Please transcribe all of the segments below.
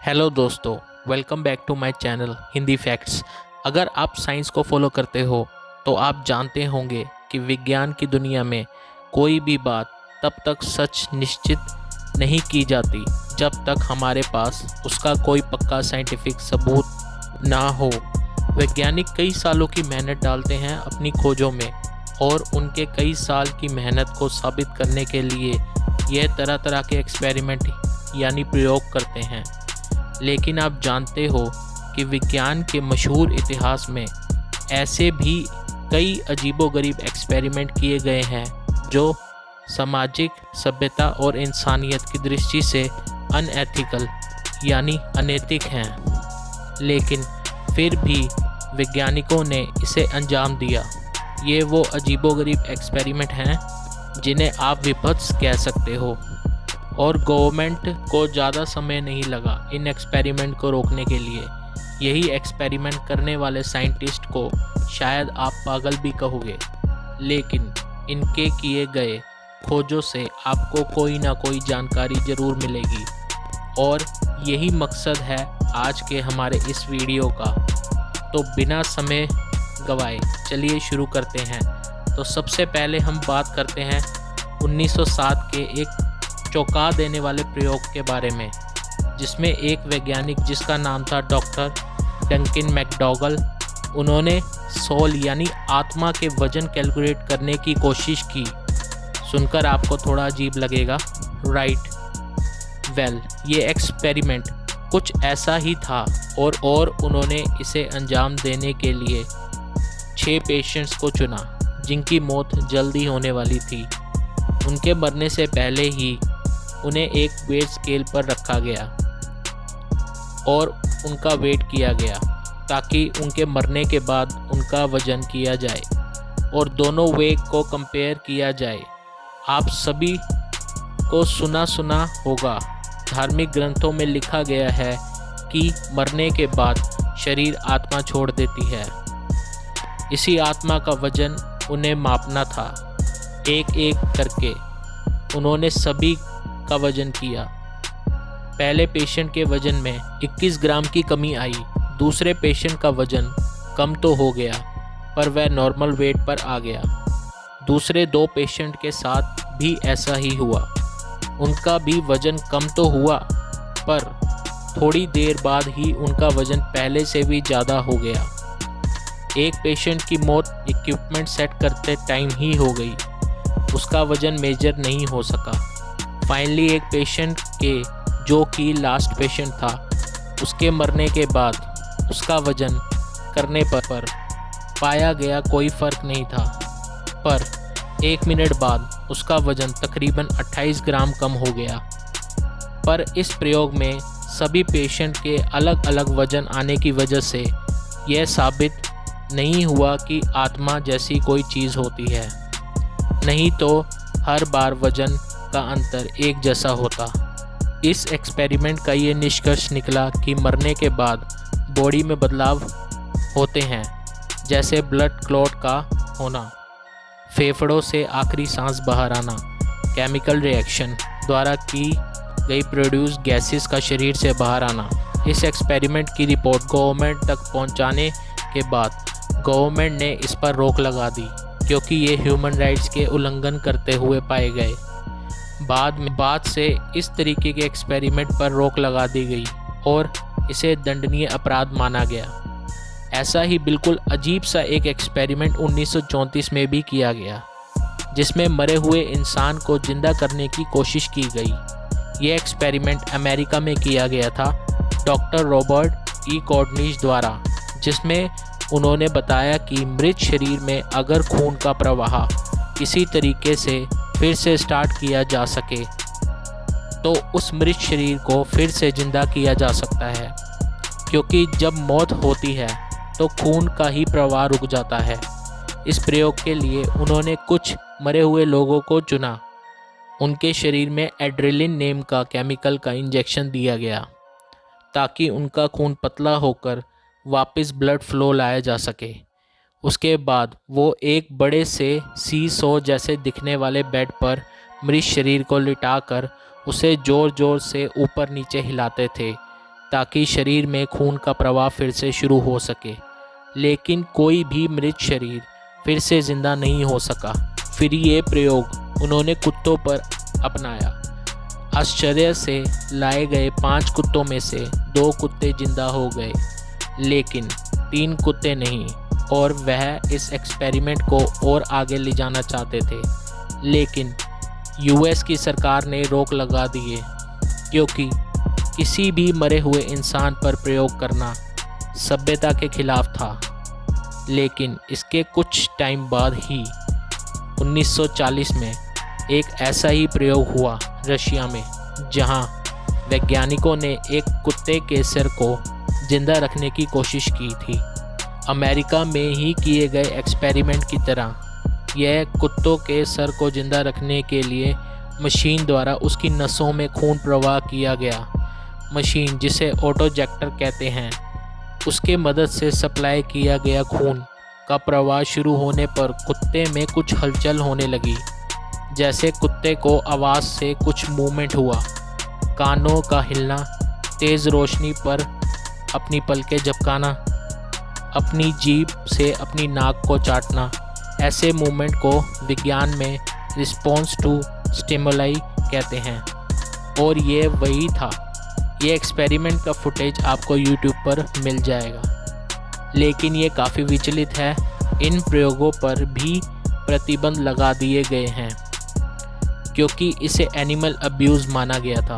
Hello दोस्तों, welcome back to my channel Hindi facts. अगर आप साइंस को फॉलो करते हो तो आप जानते होंगे कि विज्ञान की दुनिया में कोई भी बात तब तक सच निश्चित नहीं की जाती जब तक हमारे पास उसका कोई पक्का साइंटिफिक सबूत ना हो। वैज्ञानिक कई सालों की मेहनत डालते हैं अपनी खोजों में और उनके कई साल की मेहनत को साबित करने के लिए यह तरह तरह के एक्सपेरिमेंट यानी प्रयोग करते हैं। लेकिन आप जानते हो कि विज्ञान के मशहूर इतिहास में ऐसे भी कई अजीबोगरीब एक्सपेरिमेंट किए गए हैं जो सामाजिक सभ्यता और इंसानियत की दृष्टि से अनएथिकल यानी अनैतिक हैं, लेकिन फिर भी वैज्ञानिकों ने इसे अंजाम दिया। ये वो अजीबोगरीब एक्सपेरिमेंट हैं जिन्हें आप विभत्स कह सकते हो, और गवर्नमेंट को ज़्यादा समय नहीं लगा इन एक्सपेरिमेंट को रोकने के लिए। यही एक्सपेरिमेंट करने वाले साइंटिस्ट को शायद आप पागल भी कहोगे, लेकिन इनके किए गए खोजों से आपको कोई ना कोई जानकारी ज़रूर मिलेगी, और यही मकसद है आज के हमारे इस वीडियो का। तो बिना समय गवाए चलिए शुरू करते हैं। तो सबसे पहले हम बात करते हैं 1907 के एक चौंका देने वाले प्रयोग के बारे में, जिसमें एक वैज्ञानिक जिसका नाम था डॉक्टर डंकिन मैकडॉगल, उन्होंने सोल यानी आत्मा के वजन कैलकुलेट करने की कोशिश की। सुनकर आपको थोड़ा अजीब लगेगा, राइट? वेल, ये एक्सपेरिमेंट कुछ ऐसा ही था और उन्होंने इसे अंजाम देने के लिए 6 पेशेंट्स को चुना जिनकी मौत जल्दी होने वाली थी। उनके मरने से पहले ही उन्हें एक वेट स्केल पर रखा गया और उनका वेट किया गया ताकि उनके मरने के बाद उनका वज़न किया जाए और दोनों वेट को कंपेयर किया जाए। आप सभी को सुना होगा, धार्मिक ग्रंथों में लिखा गया है कि मरने के बाद शरीर आत्मा छोड़ देती है। इसी आत्मा का वज़न उन्हें मापना था। एक एक करके उन्होंने सभी का वजन किया। पहले पेशेंट के वजन में 21 ग्राम की कमी आई। दूसरे पेशेंट का वजन कम तो हो गया पर वह नॉर्मल वेट पर आ गया। दूसरे 2 पेशेंट के साथ भी ऐसा ही हुआ। उनका भी वजन कम तो हुआ पर थोड़ी देर बाद ही उनका वजन पहले से भी ज़्यादा हो गया। एक पेशेंट की मौत इक्विपमेंट सेट करते टाइम ही हो गई, उसका वजन मेजर नहीं हो सका। फाइनली एक पेशेंट के, जो कि लास्ट पेशेंट था, उसके मरने के बाद उसका वजन करने पर पाया गया कोई फ़र्क नहीं था, पर 1 मिनट बाद उसका वजन तकरीबन 28 ग्राम कम हो गया। पर इस प्रयोग में सभी पेशेंट के अलग अलग वजन आने की वजह से यह साबित नहीं हुआ कि आत्मा जैसी कोई चीज़ होती है, नहीं तो हर बार वजन का अंतर एक जैसा होता। इस एक्सपेरिमेंट का ये निष्कर्ष निकला कि मरने के बाद बॉडी में बदलाव होते हैं, जैसे ब्लड क्लॉट का होना, फेफड़ों से आखिरी सांस बाहर आना, केमिकल रिएक्शन द्वारा की गई प्रोड्यूस गैसेस का शरीर से बाहर आना। इस एक्सपेरिमेंट की रिपोर्ट गवर्नमेंट तक पहुंचाने के बाद गवर्नमेंट ने इस पर रोक लगा दी क्योंकि ये ह्यूमन राइट्स के उल्लंघन करते हुए पाए गए। बाद से इस तरीके के एक्सपेरिमेंट पर रोक लगा दी गई और इसे दंडनीय अपराध माना गया। ऐसा ही बिल्कुल अजीब सा एक एक्सपेरिमेंट 1934 में भी किया गया, जिसमें मरे हुए इंसान को जिंदा करने की कोशिश की गई। यह एक्सपेरिमेंट अमेरिका में किया गया था डॉक्टर रॉबर्ट ई कॉर्डनिश द्वारा, जिसमें उन्होंने बताया कि मृत शरीर में अगर खून का प्रवाह किसी तरीके से फिर से स्टार्ट किया जा सके तो उस मृत शरीर को फिर से जिंदा किया जा सकता है, क्योंकि जब मौत होती है तो खून का ही प्रवाह रुक जाता है। इस प्रयोग के लिए उन्होंने कुछ मरे हुए लोगों को चुना। उनके शरीर में एड्रेलिन नेम का केमिकल का इंजेक्शन दिया गया ताकि उनका खून पतला होकर वापस ब्लड फ्लो लाया जा सके। उसके बाद वो एक बड़े से सी-सॉ जैसे दिखने वाले बेड पर मृत शरीर को लिटाकर उसे ज़ोर ज़ोर से ऊपर नीचे हिलाते थे ताकि शरीर में खून का प्रवाह फिर से शुरू हो सके। लेकिन कोई भी मृत शरीर फिर से ज़िंदा नहीं हो सका। फिर ये प्रयोग उन्होंने कुत्तों पर अपनाया। आश्चर्य से लाए गए 5 कुत्तों में से 2 कुत्ते जिंदा हो गए, लेकिन 3 कुत्ते नहीं, और वह इस एक्सपेरिमेंट को और आगे ले जाना चाहते थे। लेकिन यूएस की सरकार ने रोक लगा दिए, क्योंकि किसी भी मरे हुए इंसान पर प्रयोग करना सभ्यता के खिलाफ था। लेकिन इसके कुछ टाइम बाद ही 1940 में एक ऐसा ही प्रयोग हुआ रशिया में, जहां वैज्ञानिकों ने एक कुत्ते के सिर को जिंदा रखने की कोशिश की थी। अमेरिका में ही किए गए एक्सपेरिमेंट की तरह यह कुत्तों के सर को जिंदा रखने के लिए मशीन द्वारा उसकी नसों में खून प्रवाह किया गया। मशीन, जिसे ऑटोजेक्टर कहते हैं, उसके मदद से सप्लाई किया गया खून का प्रवाह शुरू होने पर कुत्ते में कुछ हलचल होने लगी। जैसे कुत्ते को आवाज़ से कुछ मूवमेंट हुआ, कानों का हिलना, तेज़ रोशनी पर अपनी पलकें झपकाना, अपनी जीभ से अपनी नाक को चाटना। ऐसे मूवमेंट को विज्ञान में रिस्पॉन्स टू स्टिमुलाई कहते हैं। और ये वही था। ये एक्सपेरिमेंट का फुटेज आपको यूट्यूब पर मिल जाएगा। लेकिन ये काफ़ी विचलित है। इन प्रयोगों पर भी प्रतिबंध लगा दिए गए हैं, क्योंकि इसे एनिमल अब्यूज़ माना गया था।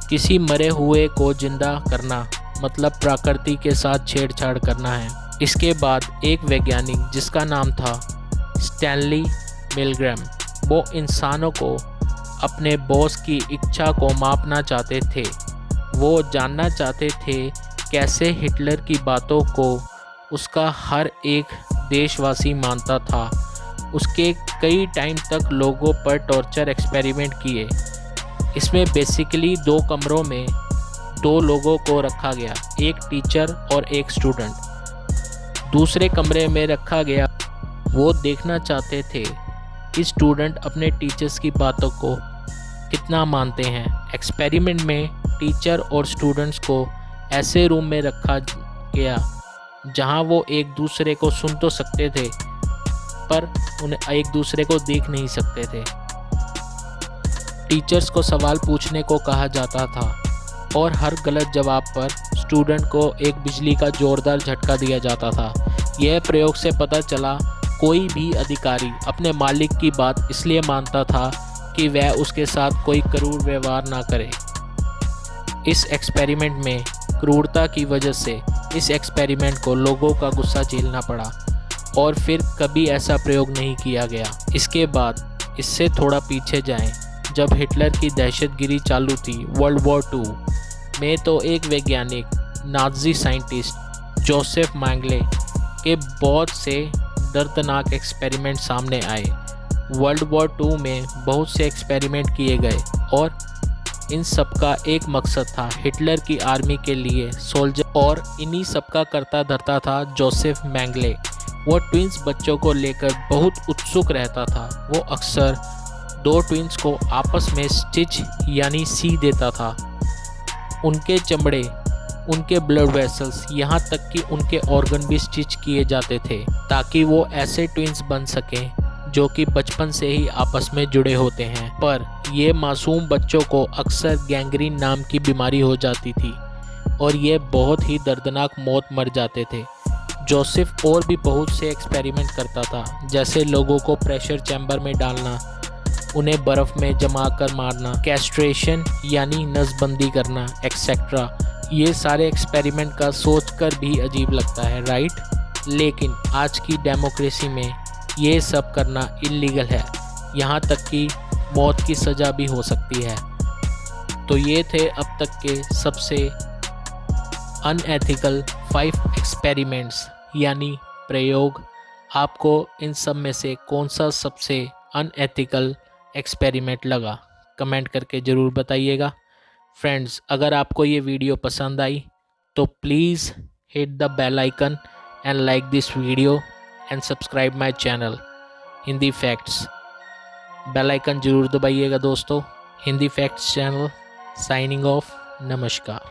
किसी मरे हुए को जिंदा करना मतलब प्रकृति के साथ छेड़छाड़ करना है। इसके बाद एक वैज्ञानिक जिसका नाम था स्टैनली मिलग्रैम, वो इंसानों को अपने बॉस की इच्छा को मापना चाहते थे। वो जानना चाहते थे कैसे हिटलर की बातों को उसका हर एक देशवासी मानता था। उसके कई टाइम तक लोगों पर टॉर्चर एक्सपेरिमेंट किए। इसमें बेसिकली 2 कमरों में 2 लोगों को रखा गया, एक टीचर और एक स्टूडेंट। दूसरे कमरे में रखा गया, वो देखना चाहते थे कि स्टूडेंट अपने टीचर्स की बातों को कितना मानते हैं। एक्सपेरिमेंट में टीचर और स्टूडेंट्स को ऐसे रूम में रखा गया जहां वो एक दूसरे को सुन तो सकते थे, पर उन्हें एक दूसरे को देख नहीं सकते थे। टीचर्स को सवाल पूछने को कहा जाता था और हर गलत जवाब पर स्टूडेंट को एक बिजली का जोरदार झटका दिया जाता था। यह प्रयोग से पता चला कोई भी अधिकारी अपने मालिक की बात इसलिए मानता था कि वह उसके साथ कोई क्रूर व्यवहार ना करे। इस एक्सपेरिमेंट में क्रूरता की वजह से इस एक्सपेरिमेंट को लोगों का गुस्सा झेलना पड़ा और फिर कभी ऐसा प्रयोग नहीं किया गया। इसके बाद इससे थोड़ा पीछे जाएं, जब हिटलर की दहशतगिरी चालू थी वर्ल्ड वॉर 2 में, तो एक वैज्ञानिक नाज़ी साइंटिस्ट जोसेफ मैंगले के बहुत से दर्दनाक एक्सपेरिमेंट सामने आए। वर्ल्ड वॉर 2 में बहुत से एक्सपेरिमेंट किए गए और इन सब का एक मकसद था हिटलर की आर्मी के लिए सोल्जर, और इन्हीं सब का करता धरता था जोसेफ मैंगले। वो ट्विंस बच्चों को लेकर बहुत उत्सुक रहता था। वो अक्सर 2 ट्विंस को आपस में स्टिच यानी सी देता था। उनके चमड़े, उनके ब्लड वेसल्स, यहाँ तक कि उनके ऑर्गन भी स्टिच किए जाते थे ताकि वो ऐसे ट्विंस बन सकें जो कि बचपन से ही आपस में जुड़े होते हैं। पर ये मासूम बच्चों को अक्सर गैंग्रीन नाम की बीमारी हो जाती थी और ये बहुत ही दर्दनाक मौत मर जाते थे। जोसेफ और भी बहुत से एक्सपेरिमेंट करता था, जैसे लोगों को प्रेशर चैम्बर में डालना, उन्हें बर्फ़ में जमा कर मारना, कैस्ट्रेशन यानी नसबंदी करना, एक्सेट्रा। ये सारे एक्सपेरिमेंट का सोचकर भी अजीब लगता है, राइट? लेकिन आज की डेमोक्रेसी में ये सब करना इल्लीगल है, यहाँ तक कि मौत की सज़ा भी हो सकती है। तो ये थे अब तक के सबसे अनएथिकल 5 एक्सपेरिमेंट्स यानी प्रयोग। आपको इन सब में से कौन सा सबसे अनएथिकल एक्सपेरिमेंट लगा, कमेंट करके ज़रूर बताइएगा। फ्रेंड्स, अगर आपको ये वीडियो पसंद आई तो please hit the bell icon and like this video and subscribe my channel Hindi facts. Bell icon ज़रूर दबाइएगा दोस्तों। Hindi facts channel signing off. नमस्कार।